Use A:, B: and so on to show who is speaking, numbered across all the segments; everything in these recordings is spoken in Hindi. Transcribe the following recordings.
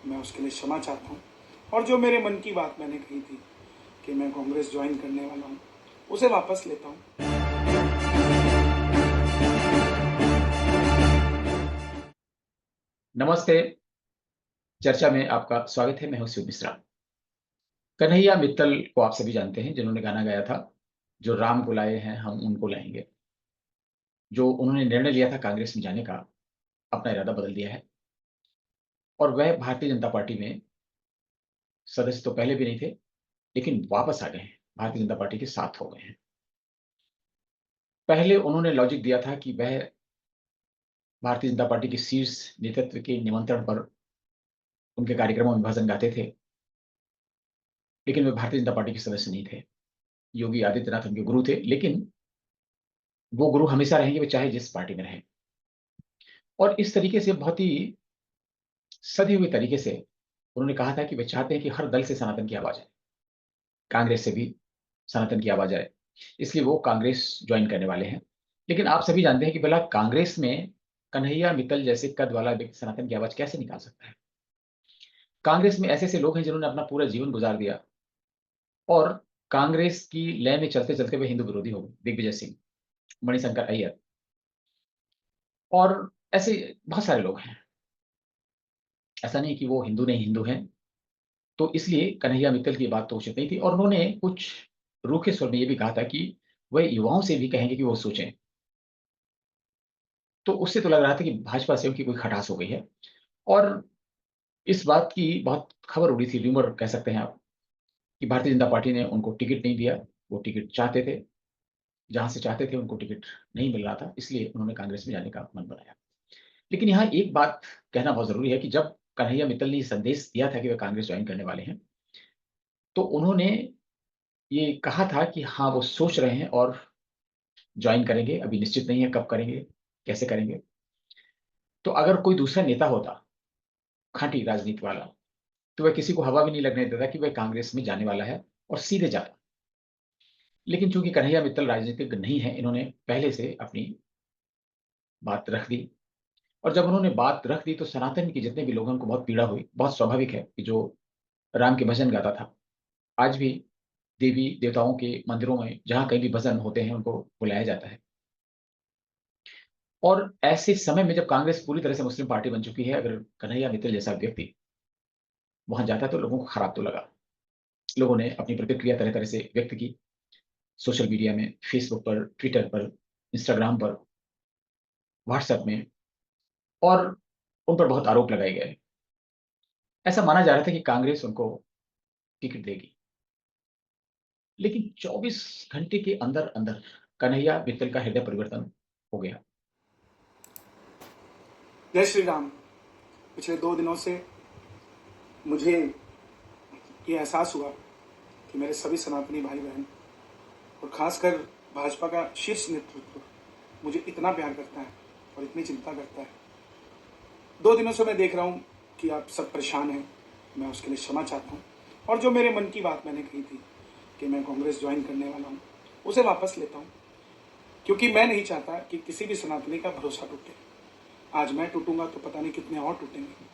A: मैं उसके लिए क्षमा चाहता हूँ। और जो मेरे मन की बात मैंने कही थी कि मैं कांग्रेस ज्वाइन करने वाला हूँ, उसे वापस लेता हूँ।
B: नमस्ते। चर्चा में आपका स्वागत है। मैं हूं शिव मिश्रा। कन्हैया मित्तल को आप सभी जानते हैं, जिन्होंने गाना गाया था, जो राम को लाए हैं हम उनको लाएंगे। जो उन्होंने निर्णय लिया था कांग्रेस में जाने का, अपना इरादा बदल दिया है और वह भारतीय जनता पार्टी में सदस्य तो पहले भी नहीं थे, लेकिन वापस आ गए हैं, भारतीय जनता पार्टी के साथ हो गए हैं। पहले उन्होंने लॉजिक दिया था कि वह भारतीय जनता पार्टी के शीर्ष नेतृत्व के निमंत्रण पर उनके कार्यक्रमों में भजन गाते थे, लेकिन वे भारतीय जनता पार्टी के सदस्य नहीं थे। योगी आदित्यनाथ उनके गुरु थे, लेकिन वो गुरु हमेशा रहेंगे, वे चाहे जिस पार्टी में रहें। और इस तरीके से बहुत ही सधे हुए तरीके से उन्होंने कहा था कि वे चाहते हैं कि हर दल से सनातन की आवाज आए, कांग्रेस से भी सनातन की आवाज आए। इसलिए वो कांग्रेस ज्वाइन करने वाले हैं। लेकिन आप सभी जानते हैं कि भला कांग्रेस में कन्हैया मित्तल जैसे कद वाला व्यक्ति सनातन की आवाज कैसे निकाल सकता है? कांग्रेस में ऐसे ऐसे लोग हैं जिन्होंने अपना पूरा जीवन गुजार दिया और कांग्रेस की लय में चलते चलते वे हिंदू विरोधी हो गए। दिग्विजय सिंह, मणिशंकर अय्यर और ऐसे बहुत सारे लोग हैं। ऐसा नहीं कि वो हिंदू नहीं हिंदू हैं। तो इसलिए कन्हैया मित्तल की बात तो उचित नहीं थी और उन्होंने कुछ रूखे स्वर में ये भी कहा था कि वह युवाओं से भी कहेंगे कि वो सोचें। तो उससे तो लग रहा था कि भाजपा से उनकी कोई खटास हो गई है। और इस बात की बहुत खबर उड़ी थी, रूमर कह सकते हैं आप, कि भारतीय जनता पार्टी ने उनको टिकट नहीं दिया। वो टिकट चाहते थे, जहां से चाहते थे उनको टिकट नहीं मिल रहा था, इसलिए उन्होंने कांग्रेस में जाने का मन बनाया। लेकिन यहाँ एक बात कहना बहुत जरूरी है कि जब कन्हैया मित्तल ने ये संदेश दिया था कि वे कांग्रेस ज्वाइन करने वाले हैं, तो उन्होंने ये कहा था कि हाँ, वो सोच रहे हैं और ज्वाइन करेंगे। अभी निश्चित नहीं है कब करेंगे, कैसे करेंगे। तो अगर कोई दूसरा नेता होता, खांटी राजनीति वाला, तो वह किसी को हवा भी नहीं लगने देता कि वह कांग्रेस में जाने वाला है और सीधे जाता। लेकिन चूंकि कन्हैया मित्तल राजनीतिज्ञ नहीं है, इन्होंने पहले से अपनी बात रख दी। और जब उन्होंने बात रख दी तो सनातन के जितने भी लोगों को बहुत पीड़ा हुई। बहुत स्वाभाविक है कि जो राम के भजन गाता था, आज भी देवी देवताओं के मंदिरों में जहां कहीं भी भजन होते हैं उनको बुलाया जाता है। और ऐसे समय में जब कांग्रेस पूरी तरह से मुस्लिम पार्टी बन चुकी है, अगर कन्हैया मित्तल जैसा व्यक्ति वहां जाता तो लोगों को खराब तो लगा। लोगों ने अपनी प्रतिक्रिया तरह तरह से व्यक्त की, सोशल मीडिया में, फेसबुक पर, ट्विटर पर, इंस्टाग्राम पर, व्हाट्सएप में। और उन पर बहुत आरोप लगाए गए। ऐसा माना जा रहा था कि कांग्रेस उनको टिकट देगी। लेकिन 24 घंटे के अंदर अंदर कन्हैया मित्तल का हृदय परिवर्तन हो गया।
A: जय श्री राम। पिछले 2 दिनों से मुझे ये एहसास हुआ कि मेरे सभी सनातनी भाई बहन और खासकर भाजपा का शीर्ष नेतृत्व मुझे इतना प्यार करता है और इतनी चिंता करता है। 2 दिनों से मैं देख रहा हूँ कि आप सब परेशान हैं। मैं उसके लिए क्षमा चाहता हूँ। और जो मेरे मन की बात मैंने कही थी कि मैं कांग्रेस ज्वाइन करने वाला हूँ, उसे वापस लेता हूँ। क्योंकि मैं नहीं चाहता कि किसी भी सनातनी का भरोसा टूटे। आज मैं टूटूंगा तो पता नहीं कितने और टूटेंगे।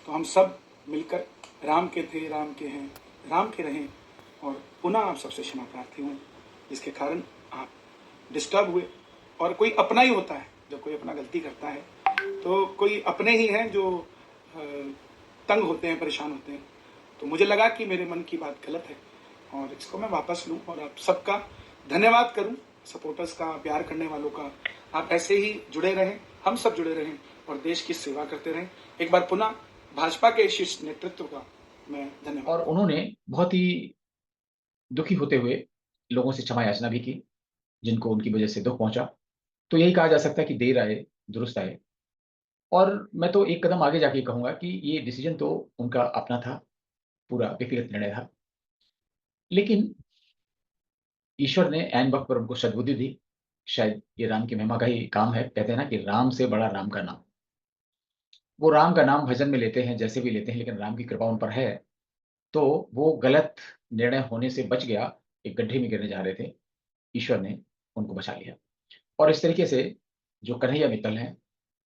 A: तो हम सब मिलकर राम के थे, राम के हैं, राम के रहें। और पुनः आप सबसे क्षमा प्रार्थी हूँ जिसके कारण आप डिस्टर्ब हुए। और कोई अपना ही होता है, जब कोई अपना गलती करता है तो कोई अपने ही हैं जो तंग होते हैं, परेशान होते हैं। तो मुझे लगा कि मेरे मन की बात गलत है और इसको मैं वापस लूँ और आप सबका धन्यवाद करूँ, सपोर्टर्स का, प्यार करने वालों का। आप ऐसे ही जुड़े रहें, हम सब जुड़े रहें और देश की सेवा करते रहें। एक बार पुनः भाजपा के शीर्ष नेतृत्व का मैं धन्यवाद
B: और
A: करता
B: उन्होंने बहुत ही दुखी होते हुए लोगों से क्षमा याचना भी की, जिनको उनकी वजह से दुख पहुंचा। तो यही कहा जा सकता है कि देर आए दुरुस्त आए। और मैं तो एक कदम आगे जाके कहूंगा कि ये डिसीजन तो उनका अपना था, पूरा व्यक्तिगत निर्णय था। लेकिन ईश्वर ने ऐन वक्त पर उनको सद्बुद्धि दी। शायद ये राम की महिमा का ही काम है। कहते हैं ना कि राम से बड़ा राम का नाम। वो राम का नाम भजन में लेते हैं, जैसे भी लेते हैं, लेकिन राम की कृपा उन पर है। तो वो गलत निर्णय होने से बच गया। एक गड्ढे में गिरने जा रहे थे, ईश्वर ने उनको बचा लिया। और इस तरीके से जो कन्हैया मित्तल हैं,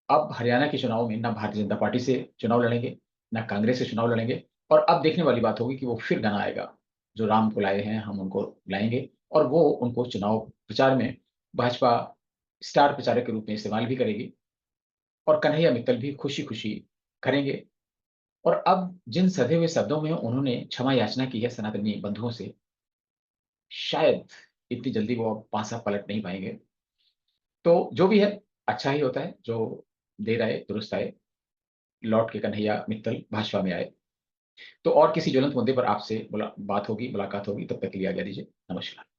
B: अब हरियाणा के चुनाव में ना भारतीय जनता पार्टी से चुनाव लड़ेंगे, ना कांग्रेस से चुनाव लड़ेंगे और अब देखने वाली बात होगी कि वो फिर गण आएगा। जो राम को लाए हैं, हम उनको लाएँगे और वो उनको चुनाव प्रचार में भाजपा स्टार प्रचारक के रूप में इस्तेमाल भी करेगी और कन्हैया मित्तल भी खुशी-खुशी करेंगे। और अब जिन सधे हुए शब्दों में उन्होंने क्षमा याचना की है सनातनी बंधुओं से, शायद इतनी जल्दी वो अब पासा पलट नहीं पाएँगे। तो जो भी है, अच्छा ही होता है, जो देर आए दुरुस्त आए, लौट के कन्हैया मित्तल भाजपा में आए। तो और किसी ज्वलंत मुद्दे पर आपसे मुलाकात होगी, तब तक के लिए आज्ञा दीजिए। नमस्कार।